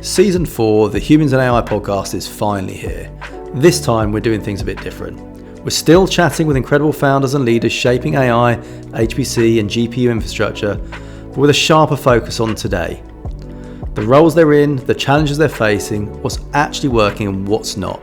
Season 4 of the Humans and AI podcast is finally here. This time we're doing things a bit different. We're still chatting with incredible founders and leaders shaping AI, HPC and GPU infrastructure, but with a sharper focus on today. The roles they're in, the challenges they're facing, what's actually working and what's not.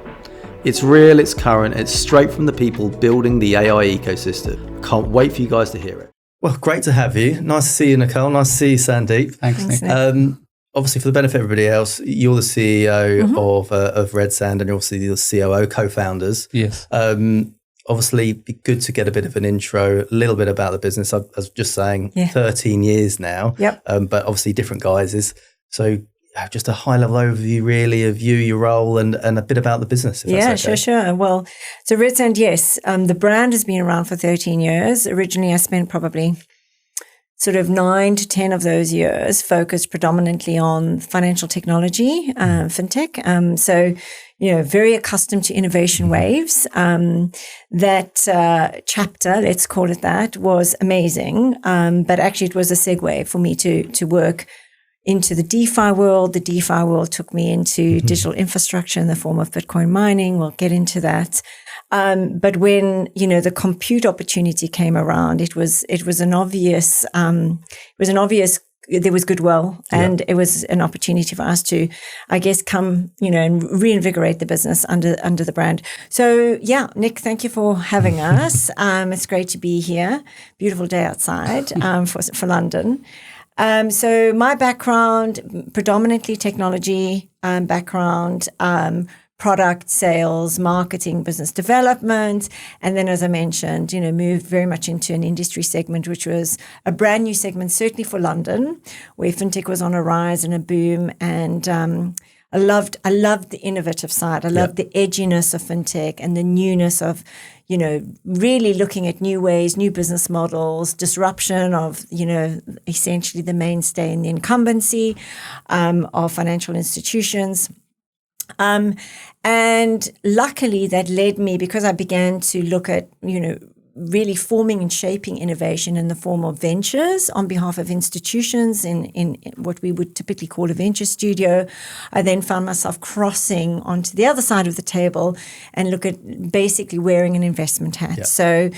It's real, it's current, it's straight from the people building the AI ecosystem. I can't wait for you guys to hear it. Well, great to have you. Nice to see you, Nicole. Nice to see you, Sandeep. Thanks, Nick. Obviously, for the benefit of everybody else, you're the CEO of Redsand, and you're obviously the COO, co-founders. Yes. Obviously, it'd be good to get a bit of an intro, a little bit about the business. I was just saying, 13 years now. Yep. But obviously different guises. So just a high-level overview, really, of you, your role, and a bit about the business, if that's okay. Sure. Well, so Redsand, yes, the brand has been around for 13 years. Originally, I spent probably sort of 9 to 10 of those years focused predominantly on financial technology, fintech. So, very accustomed to innovation waves. That chapter, let's call it that, was amazing. But actually, it was a segue for me to work into the DeFi world. The DeFi world took me into digital infrastructure in the form of Bitcoin mining. We'll get into that. But when, the compute opportunity came around, it was an obvious, there was goodwill and it was an opportunity for us to, I guess, come, and reinvigorate the business under the brand. So Nick, thank you for having us. It's great to be here. Beautiful day outside, for London. So my background, predominantly technology, background, product sales, marketing, business development. And then, as I mentioned, moved very much into an industry segment, which was a brand new segment, certainly for London, where fintech was on a rise and a boom. And I loved the innovative side. I loved the edginess of fintech and the newness of, really looking at new ways, new business models, disruption of, essentially the mainstay and the incumbency of financial institutions. And luckily that led me, because I began to look at, really forming and shaping innovation in the form of ventures on behalf of institutions in what we would typically call a venture studio. I then found myself crossing onto the other side of the table and look at basically wearing an investment hat. Yeah. So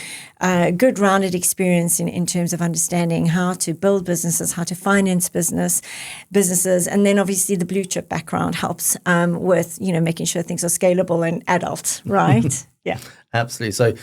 good rounded experience in terms of understanding how to build businesses, how to finance businesses. And then obviously the blue chip background helps with, making sure things are scalable and adult, right? Yeah. Absolutely. So,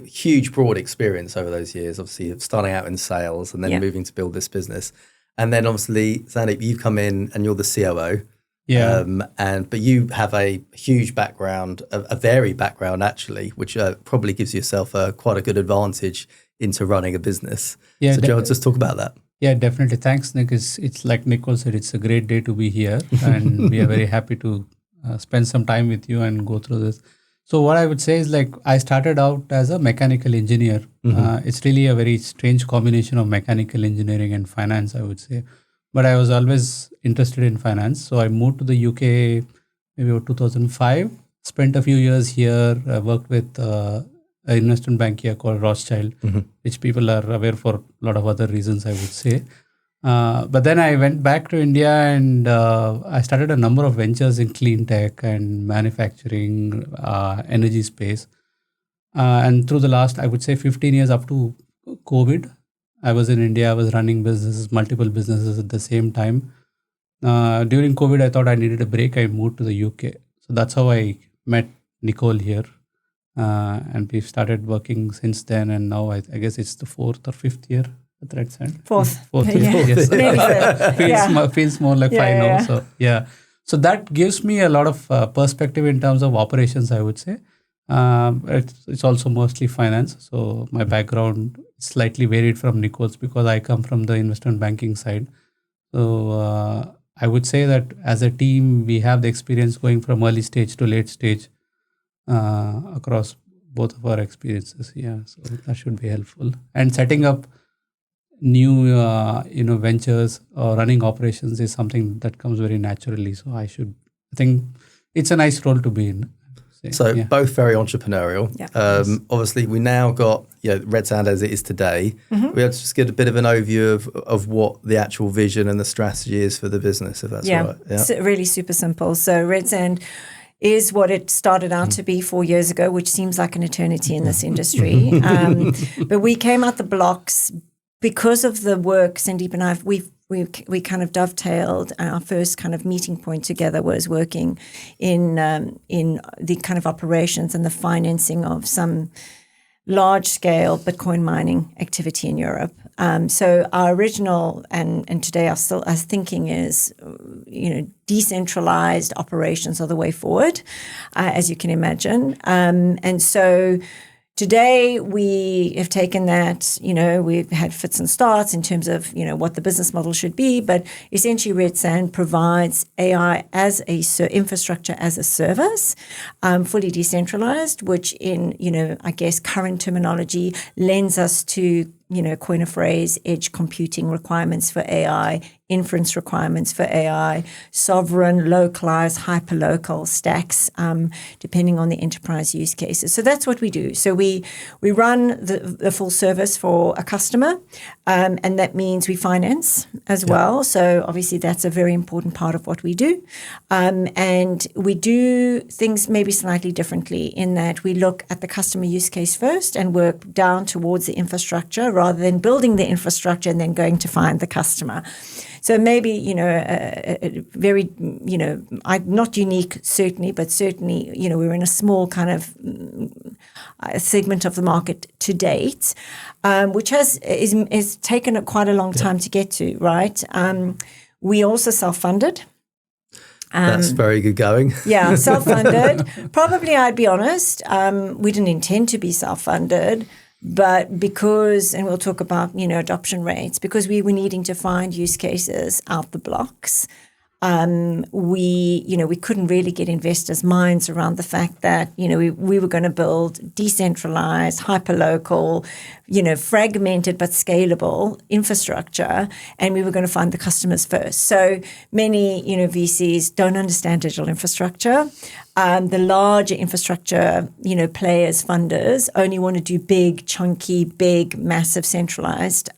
huge, broad experience over those years, obviously starting out in sales and then moving to build this business. And then obviously, Sandeep, you've come in and you're the COO. Yeah. But you have a huge background, a varied background actually, which probably gives yourself quite a good advantage into running a business. Yeah. So, Joe, just talk about that. Yeah, definitely. Thanks, Nick. It's like Nicole said, it's a great day to be here. And we are very happy to spend some time with you and go through this. So what I would say is, I started out as a mechanical engineer. It's really a very strange combination of mechanical engineering and finance, I would say. But I was always interested in finance. So I moved to the UK maybe about 2005, spent a few years here, worked with an investment bank here called Rothschild, which people are aware for a lot of other reasons, I would say. But then I went back to India and I started a number of ventures in clean tech and manufacturing, energy space. And through the last, I would say 15 years up to COVID, I was in India. I was running multiple businesses at the same time. During COVID, I thought I needed a break. I moved to the UK. So that's how I met Nicole here. And we've started working since then. And now I guess it's the 4th or 5th year. Redsand. Fourth. Yes. Feels more like 5 now. So that gives me a lot of perspective in terms of operations, I would say. It's also mostly finance. So my background is slightly varied from Nicole's because I come from the investment banking side. So I would say that as a team, we have the experience going from early stage to late stage across both of our experiences. Yeah, so that should be helpful. And setting up new ventures or running operations is something that comes very naturally. So I think it's a nice role to be in. say. So both very entrepreneurial. Yeah. Obviously, we now got Redsand as it is today. We have to just get a bit of an overview of what the actual vision and the strategy is for the business, if that's right. Yeah, it's really super simple. So Redsand is what it started out to be 4 years ago, which seems like an eternity in this industry. But we came out the blocks because of the work Sandeep and I, we kind of dovetailed. Our first kind of meeting point together was working in the kind of operations and the financing of some large-scale Bitcoin mining activity in Europe. So our original and today our thinking is, decentralized operations are the way forward, as you can imagine. And so today we have taken that, we've had fits and starts in terms of, what the business model should be, but essentially Redsand provides AI as infrastructure as a service, fully decentralized, which in, I guess current terminology lends us to, coin a phrase, edge computing requirements for AI, inference requirements for AI, sovereign, localized, hyperlocal stacks, depending on the enterprise use cases. So that's what we do. So we run the full service for a customer, and that means we finance as well. So obviously that's a very important part of what we do. And we do things maybe slightly differently in that we look at the customer use case first and work down towards the infrastructure rather than building the infrastructure and then going to find the customer. So maybe, a very, not unique certainly, but certainly, we're in a small kind of segment of the market to date, which is taken quite a long time to get to, right? We also self-funded. That's very good going. Yeah, self-funded. Probably, I'd be honest, we didn't intend to be self-funded. But because, and we'll talk about, adoption rates, because we were needing to find use cases out the blocks, we couldn't really get investors' minds around the fact that, we were going to build decentralized, hyperlocal, fragmented but scalable infrastructure, and we were going to find the customers first. So many, VCs don't understand digital infrastructure. The larger infrastructure, players, funders only want to do big, chunky, massive, centralized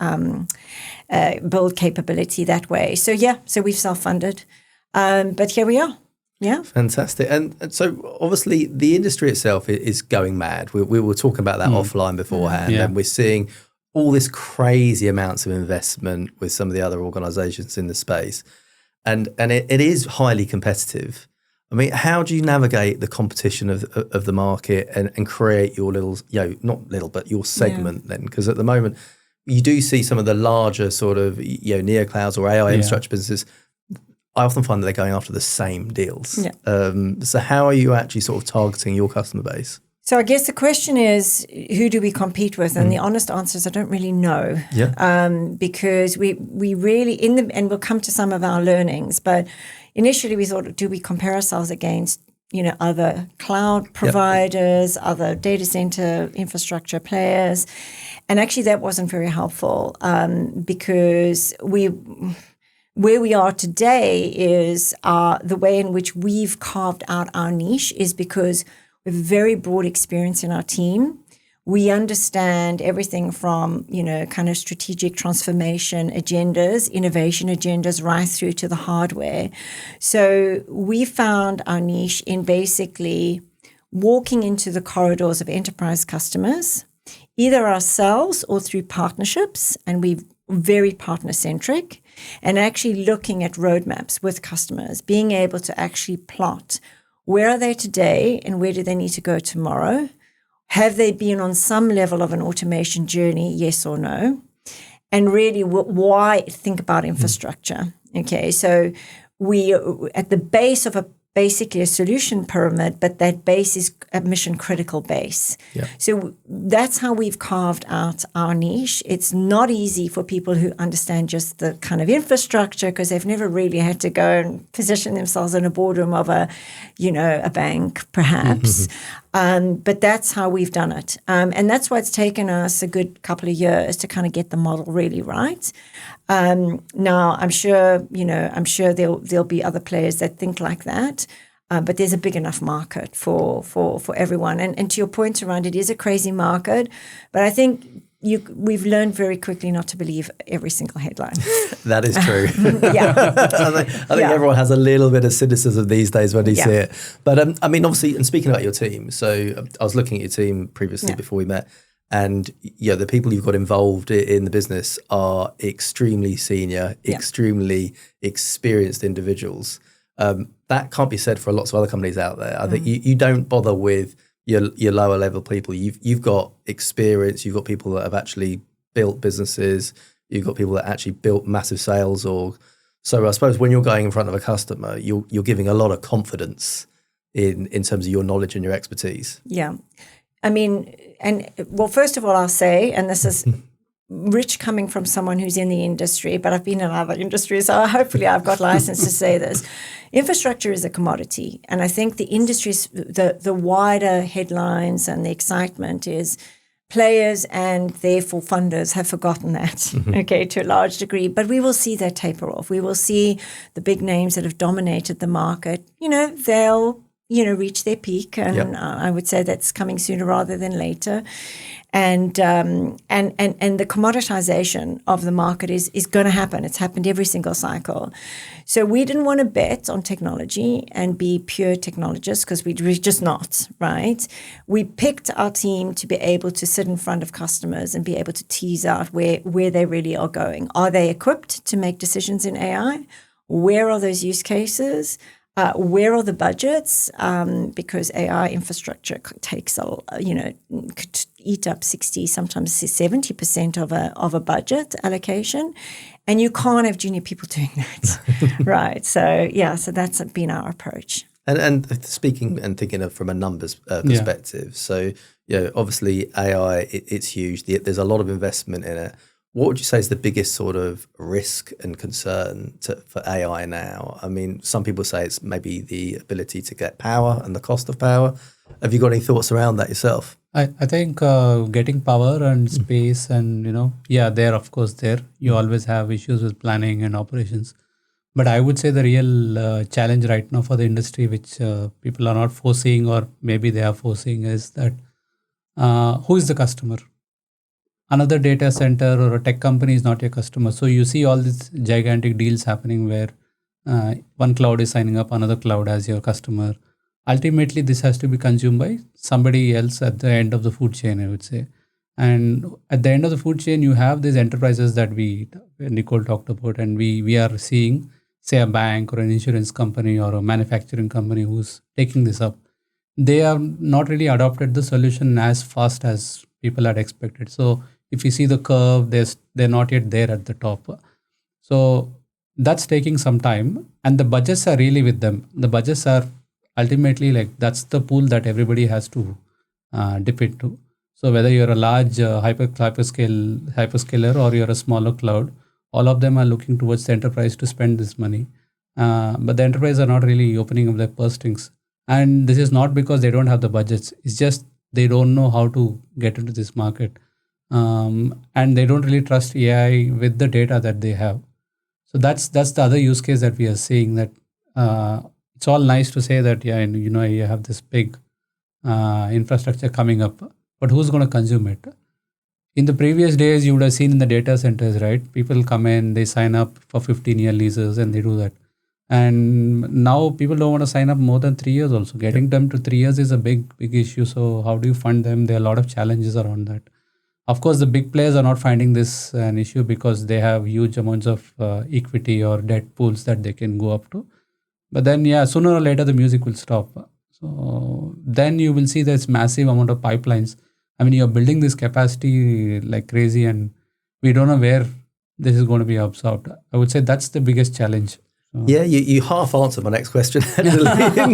build capability that way. So so we've self-funded, but here we are. Yeah, fantastic. And so obviously the industry itself is going mad. We were talking about that offline beforehand, and we're seeing all this crazy amounts of investment with some of the other organizations in the space, and it is highly competitive. I mean, how do you navigate the competition of the market and create your little, not little, but your segment then? Because at the moment, you do see some of the larger sort of, neoclouds or AI infrastructure businesses. I often find that they're going after the same deals. Yeah. So how are you actually sort of targeting your customer base? So I guess the question is, who do we compete with? And the honest answer is I don't really know. Yeah. Because we really, and we'll come to some of our learnings, but initially we thought, do we compare ourselves against, other cloud providers, other data center infrastructure players? And actually that wasn't very helpful because where we are today is the way in which we've carved out our niche is because we have very broad experience in our team. We understand everything from, kind of strategic transformation agendas, innovation agendas, right through to the hardware. So we found our niche in basically walking into the corridors of enterprise customers, either ourselves or through partnerships, and we're very partner-centric, and actually looking at roadmaps with customers, being able to actually plot where are they today and where do they need to go tomorrow? Have they been on some level of an automation journey, yes or no? And really, why think about infrastructure? Okay, so we at the base of basically a solution pyramid, but that base is a mission critical base. Yeah. So that's how we've carved out our niche. It's not easy for people who understand just the kind of infrastructure because they've never really had to go and position themselves in a boardroom of a bank, perhaps. But that's how we've done it. And that's why it's taken us a good couple of years to kind of get the model really right. Now, I'm sure there'll be other players that think like that. But there's a big enough market for everyone. And to your point around, it is a crazy market, but I think we've learned very quickly not to believe every single headline. That is true. Yeah. I think everyone has a little bit of cynicism these days when they see it. But I mean, obviously, and speaking about your team, so I was looking at your team previously before we met, and the people you've got involved in the business are extremely senior, extremely experienced individuals. That can't be said for lots of other companies out there. I think you don't bother with your lower level people. You've got experience. You've got people that have actually built businesses. You've got people that actually built massive sales org. So I suppose when you're going in front of a customer, you're giving a lot of confidence in terms of your knowledge and your expertise. Yeah. I mean, first of all, I'll say, and this is rich coming from someone who's in the industry, but I've been in other industries, so hopefully I've got license to say this. Infrastructure is a commodity. And I think the industry's, the wider headlines and the excitement is players and therefore funders have forgotten that, to a large degree. But we will see that taper off. We will see the big names that have dominated the market, they'll, reach their peak. And I would say that's coming sooner rather than later. And the commoditization of the market is going to happen. It's happened every single cycle. So we didn't want to bet on technology and be pure technologists because we're just not, right? We picked our team to be able to sit in front of customers and be able to tease out where they really are going. Are they equipped to make decisions in AI? Where are those use cases? Where are the budgets? Because AI infrastructure takes, could eat up 60, sometimes 70% of a budget allocation, and you can't have junior people doing that, right? So so that's been our approach. And speaking and thinking of from a numbers perspective, so obviously AI, it's huge. There's a lot of investment in it. What would you say is the biggest sort of risk and concern for AI now? I mean, some people say it's maybe the ability to get power and the cost of power. Have you got any thoughts around that yourself? I think getting power and space and, there, of course, you always have issues with planning and operations. But I would say the real challenge right now for the industry, which people are not foreseeing or maybe they are foreseeing, is that who is the customer? Another data center or a tech company is not your customer. So you see all these gigantic deals happening where one cloud is signing up another cloud as your customer. Ultimately, this has to be consumed by somebody else at the end of the food chain, I would say. And at the end of the food chain, you have these enterprises that Nicole talked about, and we are seeing, say, a bank or an insurance company or a manufacturing company who's taking this up. They have not really adopted the solution as fast as people had expected. So if you see the curve, they're not yet there at the top. So that's taking some time, and the budgets are really with them. The budgets are ultimately that's the pool that everybody has to dip into. So whether you're a large hyperscaler or you're a smaller cloud, all of them are looking towards the enterprise to spend this money. But the enterprise are not really opening up their purse strings. And this is not because they don't have the budgets. It's just they don't know how to get into this market. And they don't really trust AI with the data that they have. So that's the other use case that we are seeing, that it's all nice to say that, you have this big infrastructure coming up, but who's going to consume it? In the previous days, you would have seen in the data centers, right? People come in, they sign up for 15-year leases and they do that. And now people don't want to sign up more than 3 years also. Getting them to 3 years is a big issue. So how do you fund them? There are a lot of challenges around that. Of course, the big players are not finding this an issue because they have huge amounts of equity or debt pools that they can go up to. But then, sooner or later, the music will stop. So then you will see this massive amount of pipelines. I mean, you're building this capacity like crazy, and we don't know where this is going to be absorbed. I would say that's the biggest challenge. Yeah, you half answered my next question in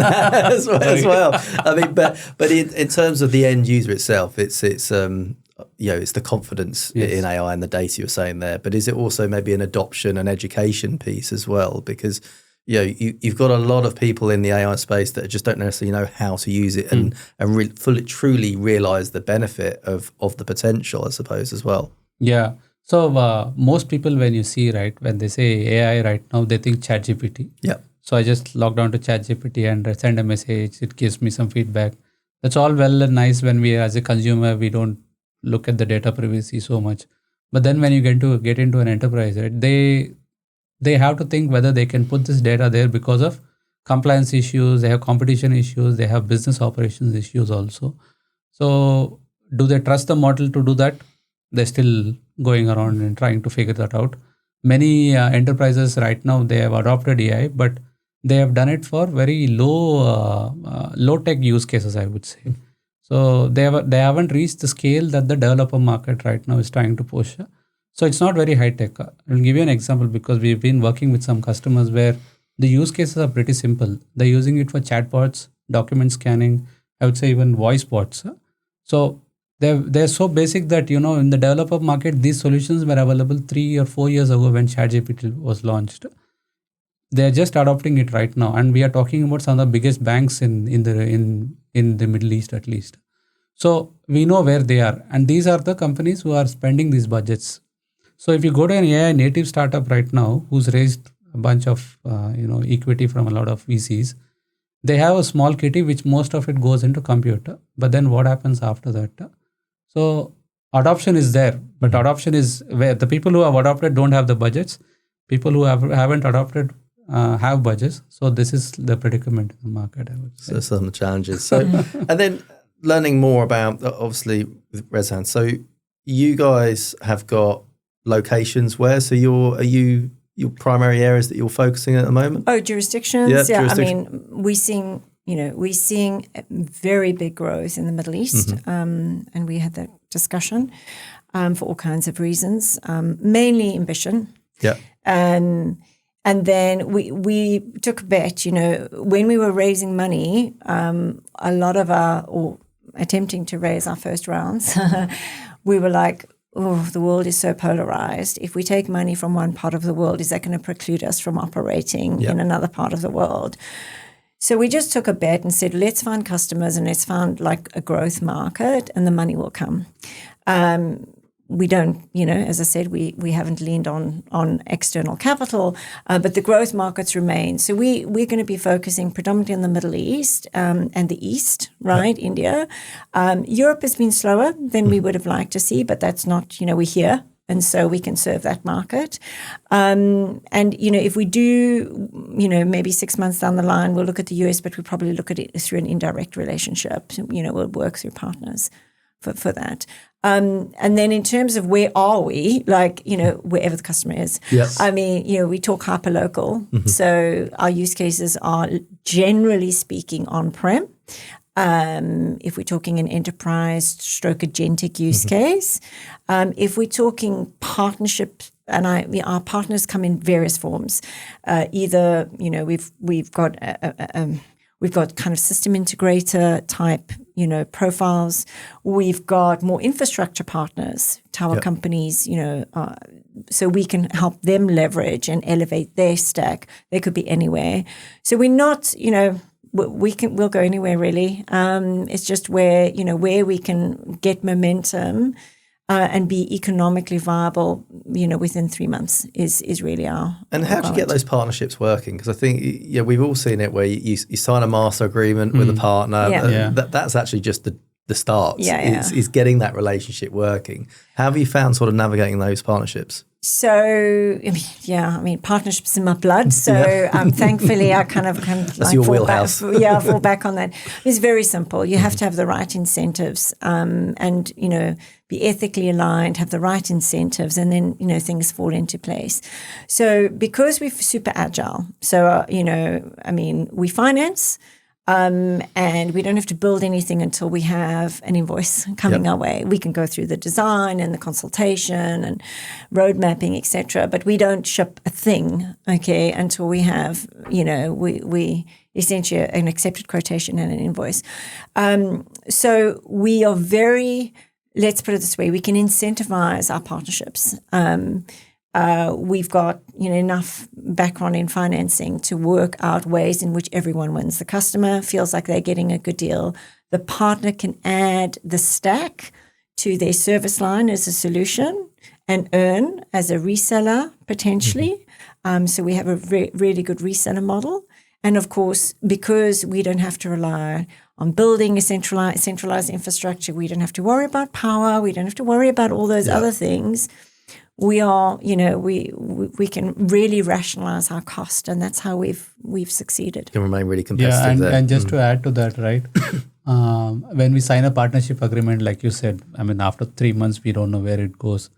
that as well. I mean, but in terms of the end user itself, it's the confidence in AI and the data you're saying there. But is it also maybe an adoption and education piece as well? Because you've got a lot of people in the AI space that just don't necessarily know how to use it and truly realize the benefit of the potential, I suppose, as well. Yeah. So most people, when you see, right, when they say AI right now, they think ChatGPT. Yeah. So I just log down to ChatGPT and I send a message. It gives me some feedback. That's all well and nice when we, as a consumer, we don't look at the data privacy so much. But then when you get into an enterprise, right, they have to think whether they can put this data there because of compliance issues, they have competition issues, they have business operations issues also. So do they trust the model to do that? They're still going around and trying to figure that out. Many enterprises right now, they have adopted AI, but they have done it for very low tech use cases, I would say. So they haven't reached the scale that the developer market right now is trying to push. So it's not very high tech. I'll give you an example because we've been working with some customers where the use cases are pretty simple. They're using it for chatbots, document scanning, I would say even voice bots. So they're so basic that, in the developer market, these solutions were available 3 or 4 years ago when ChatGPT was launched. They're just adopting it right now, and we are talking about some of the biggest banks in the Middle East at least. So we know where they are, and these are the companies who are spending these budgets. So if you go to an AI native startup right now who's raised a bunch of equity from a lot of VCs, they have a small kitty which most of it goes into computer. But then what happens after that? So adoption is there, but adoption is where the people who have adopted don't have the budgets. People who haven't adopted have budgets. So this is the predicament in the market, I would say. So some challenges. So and then learning more about, obviously, with Redsand. So you guys have got locations where? So your primary areas that you're focusing at the moment? Oh, jurisdictions. Yeah, jurisdiction. I mean, we're seeing very big growth in the Middle East, and we had that discussion for all kinds of reasons, mainly ambition. Yeah. And then we took a bet, when we were raising money, a lot of or attempting to raise our first rounds, we were like, oh, the world is so polarized. If we take money from one part of the world, is that going to preclude us from operating in another part of the world? So we just took a bet and said, let's find customers and let's find like a growth market and the money will come. We don't, as I said, we haven't leaned on external capital, but the growth markets remain. So we're going to be focusing predominantly on the Middle East and the East, right? India. Europe has been slower than we would have liked to see, but that's not, we're here. And so we can serve that market. And, if we do, maybe 6 months down the line, we'll look at the US, but we'll probably look at it through an indirect relationship. We'll work through partners for that. And then in terms of where are we, wherever the customer is. Yes. I mean, we talk hyper-local. So our use cases are generally speaking on-prem. If we're talking an enterprise stroke agentic use case, if we're talking partnership, and our partners come in various forms. Either we've got kind of system integrator type profiles. We've got more infrastructure partners, tower companies, so we can help them leverage and elevate their stack. They could be anywhere. So we're not, we'll go anywhere really. It's just where we can get momentum and be economically viable, within 3 months is really our. And how do you get those partnerships working? Because I think we've all seen it where you sign a master agreement with a partner. That's actually just the start. Is getting that relationship working. How have you found sort of navigating those partnerships? So, partnerships in my blood. So, thankfully, I kind of that's your wheelhouse. Fall back on that. It's very simple. You have to have the right incentives, and be ethically aligned, have the right incentives, and then things fall into place. So, because we're super agile, so we finance. And we don't have to build anything until we have an invoice coming our way. We can go through the design and the consultation and road mapping, etc. But we don't ship a thing, until we have, we essentially an accepted quotation and an invoice. So we are let's put it this way, we can incentivize our partnerships. We've got enough background in financing to work out ways in which everyone wins. The customer feels like they're getting a good deal. The partner can add the stack to their service line as a solution and earn as a reseller potentially. So we have a really good reseller model. And of course, because we don't have to rely on building a centralized infrastructure, we don't have to worry about power, we don't have to worry about all those other things. We are, we can really rationalize our cost, and that's how we've succeeded. Can remain really competitive there. And just to add to that, right? When we sign a partnership agreement, like you said, I mean, after 3 months, we don't know where it goes.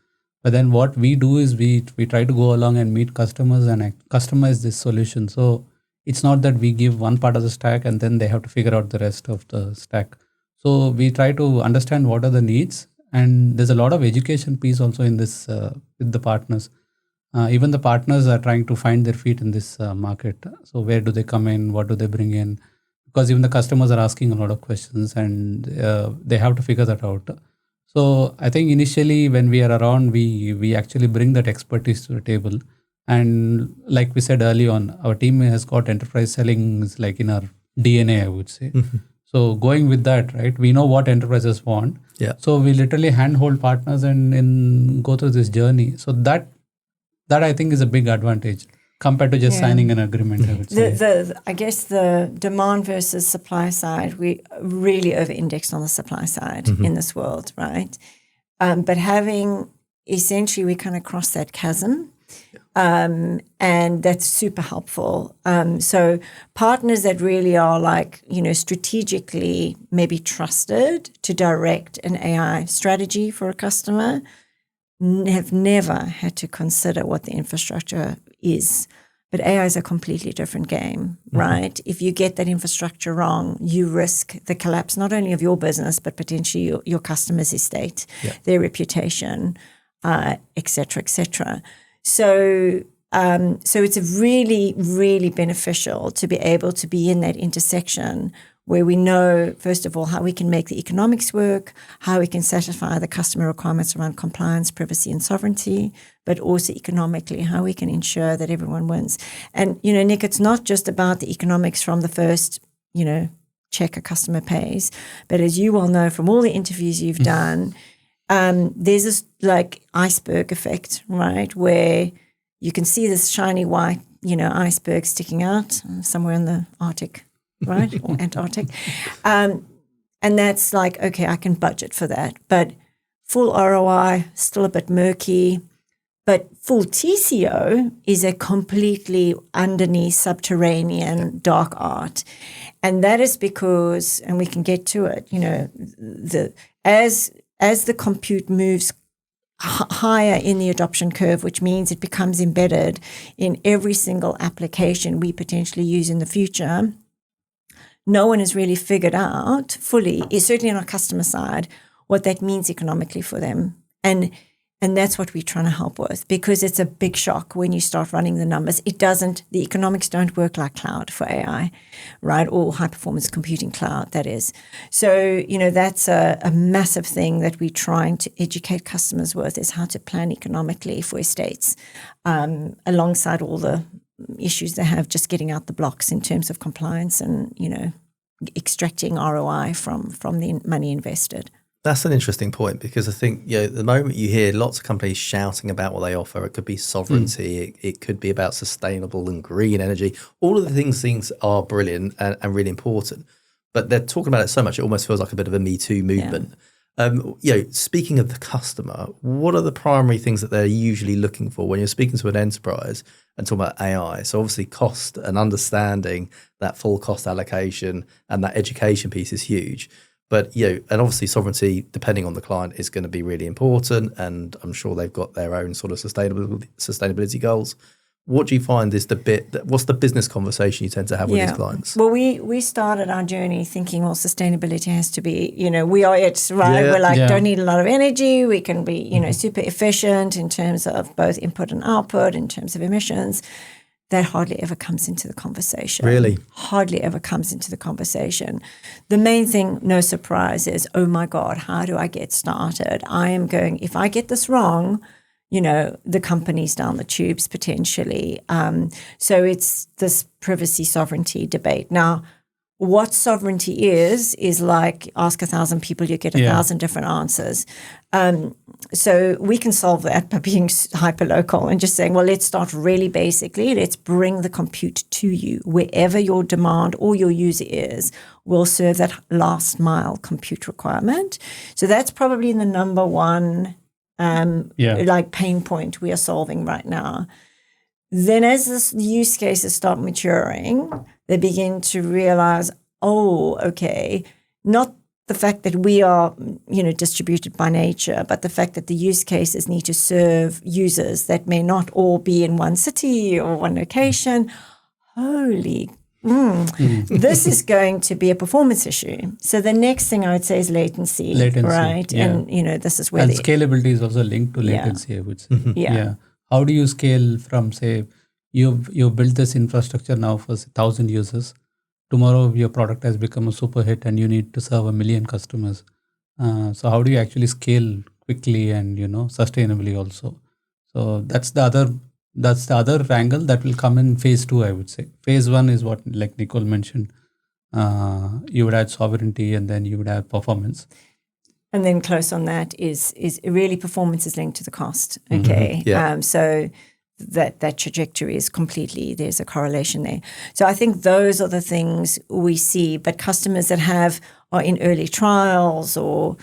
But then what we do is we try to go along and meet customers and customize this solution. So it's not that we give one part of the stack and then they have to figure out the rest of the stack. So we try to understand what are the needs. And there's a lot of education piece also in this with the partners. Even the partners are trying to find their feet in this market. So where do they come in? What do they bring in? Because even the customers are asking a lot of questions and they have to figure that out. So I think initially when we are around, we actually bring that expertise to the table. And like we said early on, our team has got enterprise selling like in our DNA, I would say. So going with that, right, we know what enterprises want. Yeah. So we literally handhold partners and go through this journey. So that I think is a big advantage compared to just signing an agreement, I would say. I guess the demand versus supply side, we really over-indexed on the supply side in this world, right? But having essentially, we kind of crossed that chasm. And that's super helpful. So partners that really are like, strategically maybe trusted to direct an AI strategy for a customer have never had to consider what the infrastructure is. But AI is a completely different game, right? If you get that infrastructure wrong, you risk the collapse not only of your business, but potentially your customer's estate, their reputation, et cetera, et cetera. So it's really, really beneficial to be able to be in that intersection where we know, first of all, how we can make the economics work, how we can satisfy the customer requirements around compliance, privacy, and sovereignty, but also economically, how we can ensure that everyone wins. And, Nick, it's not just about the economics from the first, check a customer pays, but as you well know from all the interviews you've done, there's this like iceberg effect, right, where you can see this shiny white, iceberg sticking out somewhere in the Arctic, right, or Antarctic. And that's like, okay, I can budget for that. But full ROI, still a bit murky. But full TCO is a completely underneath subterranean dark art. And that is because, and we can get to it, as the compute moves higher in the adoption curve, which means it becomes embedded in every single application we potentially use in the future, no one has really figured out fully, certainly on our customer side, what that means economically for them. And that's what we're trying to help with, because it's a big shock when you start running the numbers. The economics don't work like cloud for AI, right? Or high performance computing cloud, that is. So, that's a massive thing that we're trying to educate customers with, is how to plan economically for estates, alongside all the issues they have just getting out the blocks in terms of compliance and, extracting ROI from the money invested. That's an interesting point, because I think, the moment you hear lots of companies shouting about what they offer, it could be sovereignty, it could be about sustainable and green energy. All of the things are brilliant and really important, but they're talking about it so much, it almost feels like a bit of a Me Too movement. Speaking of the customer, what are the primary things that they're usually looking for when you're speaking to an enterprise and talking about AI? So obviously cost and understanding that full cost allocation and that education piece is huge. But, and obviously sovereignty, depending on the client, is going to be really important. And I'm sure they've got their own sort of sustainability goals. What do you find is what's the business conversation you tend to have with these clients? Well, we started our journey thinking, well, sustainability has to be, we are it, right? We're like, don't need a lot of energy. We can be, super efficient in terms of both input and output, in terms of emissions. That hardly ever comes into the conversation. Really? Hardly ever comes into the conversation. The main thing, no surprise, is, oh my God, how do I get started? If I get this wrong, the company's down the tubes potentially. So it's this privacy sovereignty debate. Now, what sovereignty is like ask 1,000 people, you get 1,000 different answers. So we can solve that by being hyper-local and just saying, well, let's start really basically. Let's bring the compute to you. Wherever your demand or your user is, we'll serve that last mile compute requirement. So that's probably the number one like pain point we are solving right now. Then as the use cases start maturing, they begin to realize, oh, okay, not the fact that we are, distributed by nature, but the fact that the use cases need to serve users that may not all be in one city or one location. Holy, this is going to be a performance issue. So the next thing I would say is latency. Right? Yeah. And, this is where and scalability is also linked to latency, I would say. Yeah. How do you scale from, say, you've built this infrastructure now for 1,000 users. Tomorrow your product has become a super hit and you need to serve 1 million customers. So how do you actually scale quickly and sustainably also? So that's the other angle that will come in phase 2, I would say. Phase 1 is what, like Nicole mentioned, you would add sovereignty and then you would add performance. And then close on that is really performance is linked to the cost. Okay. So that trajectory is completely, there's a correlation there. So I think those are the things we see, but customers that are in early trials or,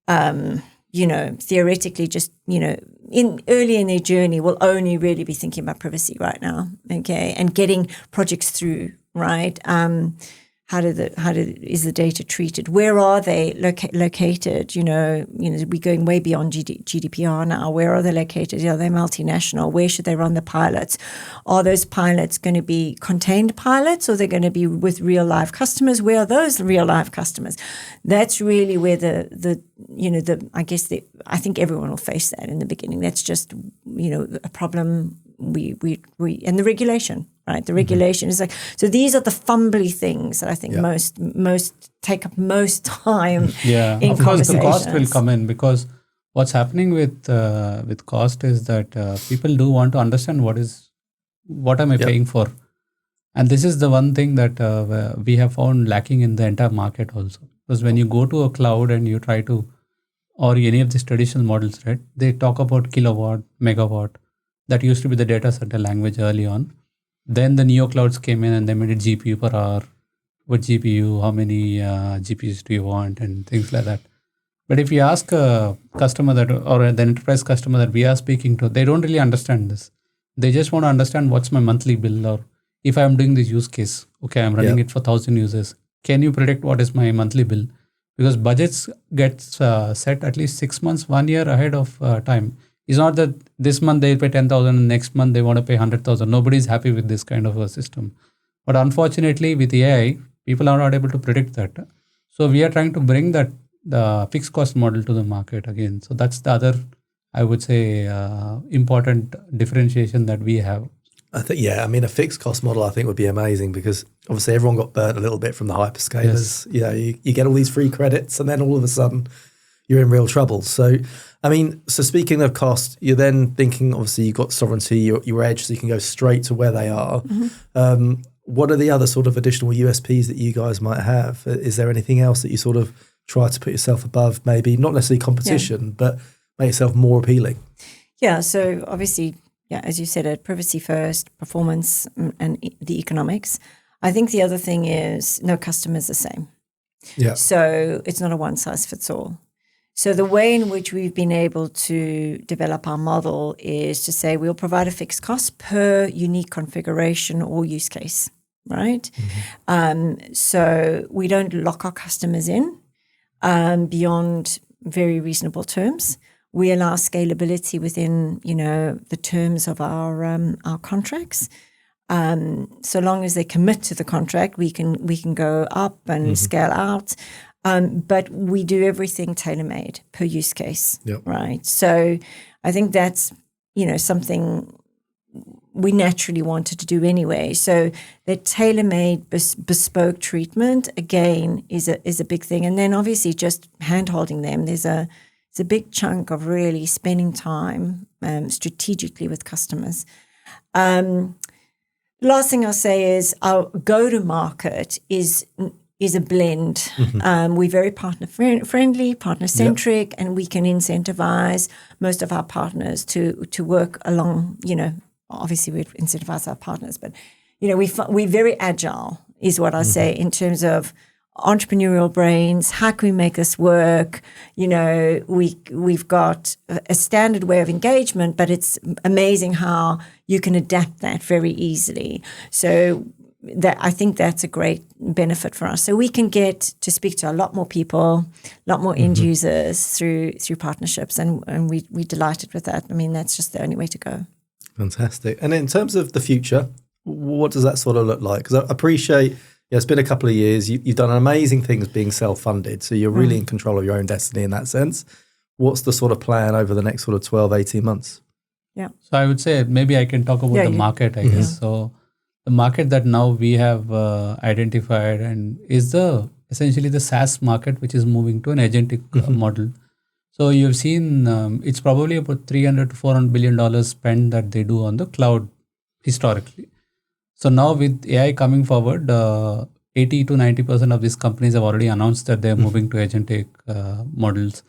theoretically just, early in their journey will only really be thinking about privacy right now. Okay. And getting projects through, right? How is the data treated? Where are they located? We're going way beyond GDPR now. Where are they located? Are they multinational? Where should they run the pilots? Are those pilots going to be contained pilots, or are they going to be with real live customers? Where are those real live customers? That's really where I think everyone will face that in the beginning. That's just a problem. We and the regulation. Right, the regulation is like, so these are the fumbly things that I think most take up most time. In of course the cost will conversations. come in, because what's happening with cost is that people do want to understand what am I paying for, and this is the one thing that we have found lacking in the entire market also. Because when you go to a cloud and you try to, or any of these traditional models, right, they talk about kilowatt, megawatt. That used to be the data center language early on. Then the neo clouds came in and they made it GPU per hour. What GPU, how many GPUs do you want, and things like that. But if you ask a customer or the enterprise customer that we are speaking to, they don't really understand this. They just want to understand what's my monthly bill, or if I'm doing this use case, okay, I'm running it for 1,000 users. Can you predict what is my monthly bill? Because budgets get set at least 6 months, 1 year ahead of time. It's not that this month they pay 10,000 and next month they want to pay 100,000. Nobody's happy with this kind of a system. But unfortunately, with AI, people are not able to predict that. So we are trying to bring the fixed cost model to the market again. So that's the other, I would say, important differentiation that we have. I think, a fixed cost model I think would be amazing, because obviously everyone got burnt a little bit from the hyperscalers. Yes. You get all these free credits and then all of a sudden you're in real trouble. So speaking of cost, you're then thinking, obviously you've got sovereignty, your edge, so you can go straight to where they are. Mm-hmm. What are the other sort of additional USPs that you guys might have? Is there anything else that you sort of try to put yourself above, maybe not necessarily competition, but make yourself more appealing? Yeah, so obviously, as you said, privacy first, performance, and the economics. I think the other thing is no customer is the same. Yeah. So it's not a one size fits all. So the way in which we've been able to develop our model is to say we'll provide a fixed cost per unique configuration or use case, right? Mm-hmm. So we don't lock our customers in beyond very reasonable terms. We allow scalability within, the terms of our contracts. So long as they commit to the contract, we can go up and scale out. But we do everything tailor-made per use case, right? So I think that's, something we naturally wanted to do anyway. So the tailor-made bespoke treatment, again, is a big thing. And then obviously just hand-holding them. It's a big chunk of really spending time strategically with customers. Last thing I'll say is our go-to-market is is a blend. We're very partner friendly, partner centric, and we can incentivize most of our partners to work along. Obviously we incentivize our partners, but we're very agile, is what I say, in terms of entrepreneurial brains. How can we make this work? We've got a standard way of engagement, but it's amazing how you can adapt that very easily. So I think that's a great benefit for us. So we can get to speak to a lot more people, a lot more end users through partnerships, and we're delighted with that. I mean, that's just the only way to go. Fantastic. And in terms of the future, what does that sort of look like? Because I appreciate, it's been a couple of years. You've done amazing things being self-funded, so you're really in control of your own destiny in that sense. What's the sort of plan over the next sort of 12, 18 months? Yeah. So I would say maybe I can talk about the market, I guess. So the market that now we have identified and is essentially the SaaS market, which is moving to an agentic model. So you've seen it's probably about $300 to $400 billion spent that they do on the cloud historically. So now with AI coming forward, 80 to 90% of these companies have already announced that they're moving to agentic models.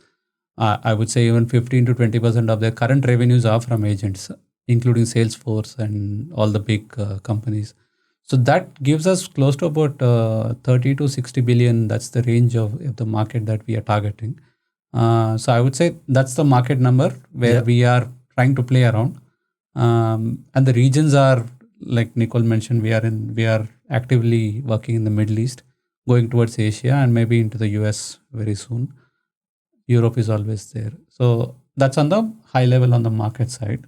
I would say even 15 to 20% of their current revenues are from agents, including Salesforce and all the big companies. So that gives us close to about 30 to 60 billion. That's the range of the market that we are targeting. So I would say that's the market number where we are trying to play around. And the regions are, like Nicole mentioned, we are actively working in the Middle East, going towards Asia and maybe into the US very soon. Europe is always there. So that's on the high level on the market side.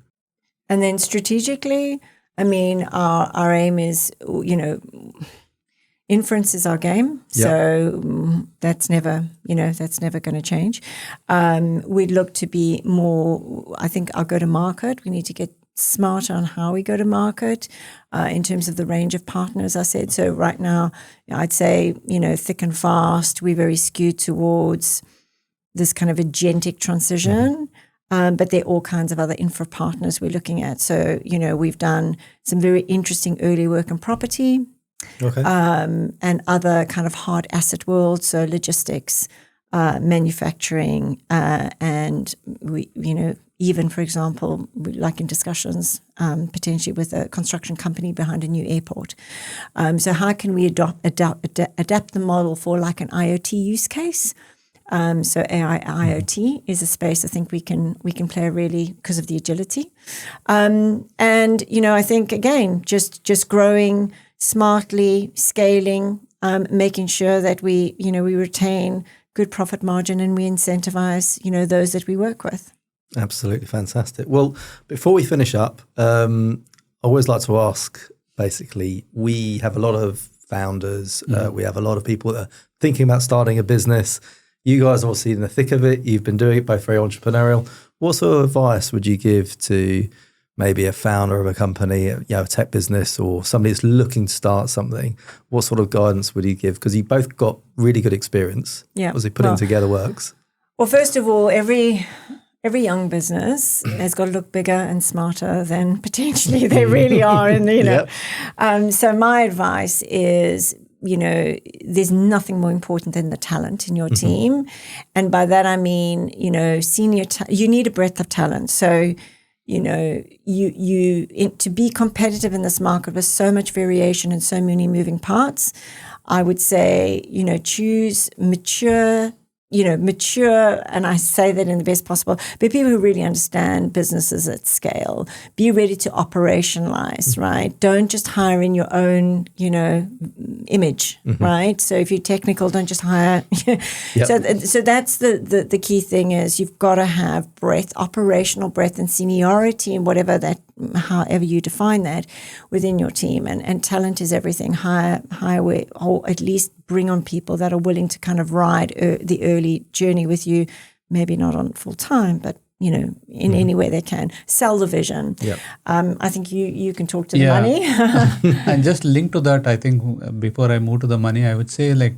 And then strategically, I mean, our aim is, Inference is our game. So that's never going to change. We'd look to be more, I think, our go-to-market. We need to get smarter on how we go to market in terms of the range of partners, I said. So right now, I'd say, thick and fast, we're very skewed towards this kind of agentic transition. But there are all kinds of other infra partners we're looking at. So, we've done some very interesting early work in property and other kind of hard asset world. So logistics, manufacturing, and we, even, for example, like in discussions potentially with a construction company behind a new airport. So how can we adapt the model for like an IoT use case? So AI IoT is a space I think we can play really because of the agility. And, I think, again, just growing smartly, scaling, making sure that we retain good profit margin and we incentivize, those that we work with. Absolutely fantastic. Well, before we finish up, I always like to ask, basically, we have a lot of founders. We have a lot of people that are thinking about starting a business. You guys are obviously in the thick of it. You've been doing it, both very entrepreneurial. What sort of advice would you give to maybe a founder of a company, a tech business, or somebody that's looking to start something? What sort of guidance would you give? Because you both got really good experience. Obviously, putting together works. Well, first of all, every young business has got to look bigger and smarter than potentially they really are. And, so my advice is, there's nothing more important than the talent in your team. And by that, I mean, you need a breadth of talent. So, to be competitive in this market with so much variation and so many moving parts, I would say, choose mature, and I say that in the best possible, but people who really understand businesses at scale. Be ready to operationalize, right? Don't just hire in your own, image, right? So if you're technical, don't just hire. So that's the key thing is you've got to have breadth, operational breadth and seniority and however you define that within your team. And talent is everything. Hire or at least bring on people that are willing to kind of ride the early journey with you, maybe not on full time, but in any way they can. Sell the vision. I think you can talk to the money. And just link to that, I think before I move to the money, I would say like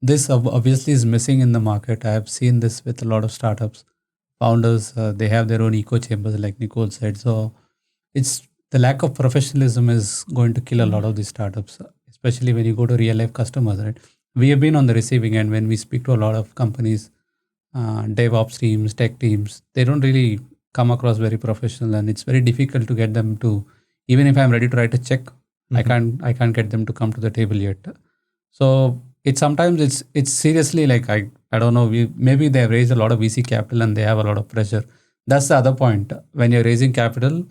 this obviously is missing in the market. I have seen this with a lot of startups. Founders, they have their own echo chambers, like Nicole said. So it's the lack of professionalism is going to kill a lot of these startups, especially when you go to real life customers, right? we have been on the receiving end when we speak to a lot of companies, DevOps teams, tech teams. They don't really come across very professional, and it's very difficult to get them to. Even if I'm ready to write a check, I can't get them to come to the table yet. So it's seriously like I don't know. Maybe they have raised a lot of VC capital and they have a lot of pressure. That's the other point. When you're raising capital,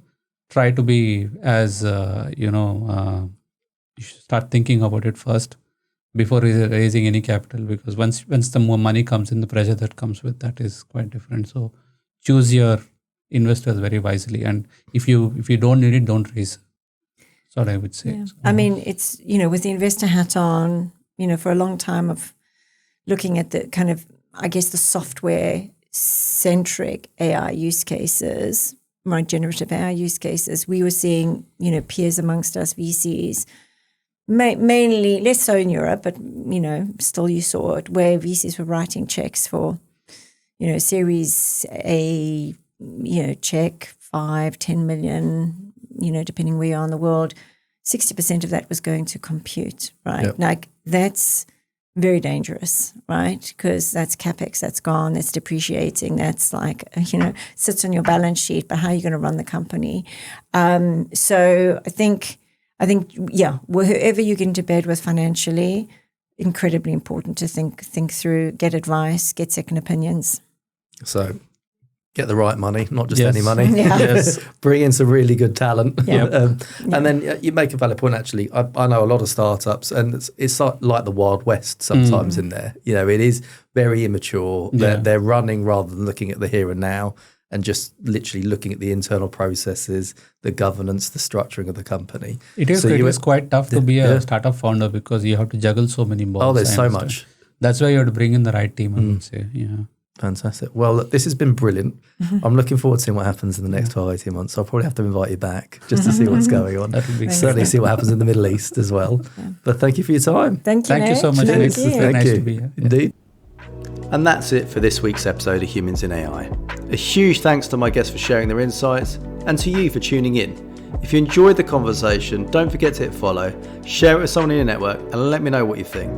try to be as you should start thinking about it first before raising any capital, because once the more money comes in, the pressure that comes with that is quite different. So choose your investors very wisely, and if you don't need it, don't raise. That's what I would say. Yeah. So, I mean, it's, with the investor hat on, for a long time of looking at the kind of, I guess, the software centric AI use cases, right, generative AI use cases, we were seeing, peers amongst us, VCs, mainly, less so in Europe, but, still you saw it, where VCs were writing checks for, Series A, check 5-10 million, depending where you are in the world. 60% of that was going to compute, right? Yep. Like that's very dangerous, right? Because that's CapEx, that's gone, that's depreciating, that's like, sits on your balance sheet, but how are you going to run the company? So I think, whoever you get into bed with financially, incredibly important to think through, get advice, get second opinions. So get the right money, not just Yes. any money. Yeah. Yes. Bring in some really good talent. Yeah. And then you make a valid point, actually. I know a lot of startups, and it's like the Wild West sometimes in there. It is very immature. Yeah. They're running rather than looking at the here and now, and just literally looking at the internal processes, the governance, the structuring of the company. it is quite tough to be a startup founder because you have to juggle so many balls. Oh, there's I so understand. much. That's why you have to bring in the right team, I would say. Yeah. Fantastic. Well, look, this has been brilliant. I'm looking forward to seeing what happens in the next 12, 18 months. So I'll probably have to invite you back just to see what's going on. That would be Certainly see what happens in the Middle East as well. But thank you for your time. Thank you, Thank you Nick. so much. Thank It's you. very nice to be here. Yeah. Indeed. And that's it for this week's episode of Humans in AI. A huge thanks to my guests for sharing their insights, and to you for tuning in. If you enjoyed the conversation, don't forget to hit follow, share it with someone in your network, and let me know what you think.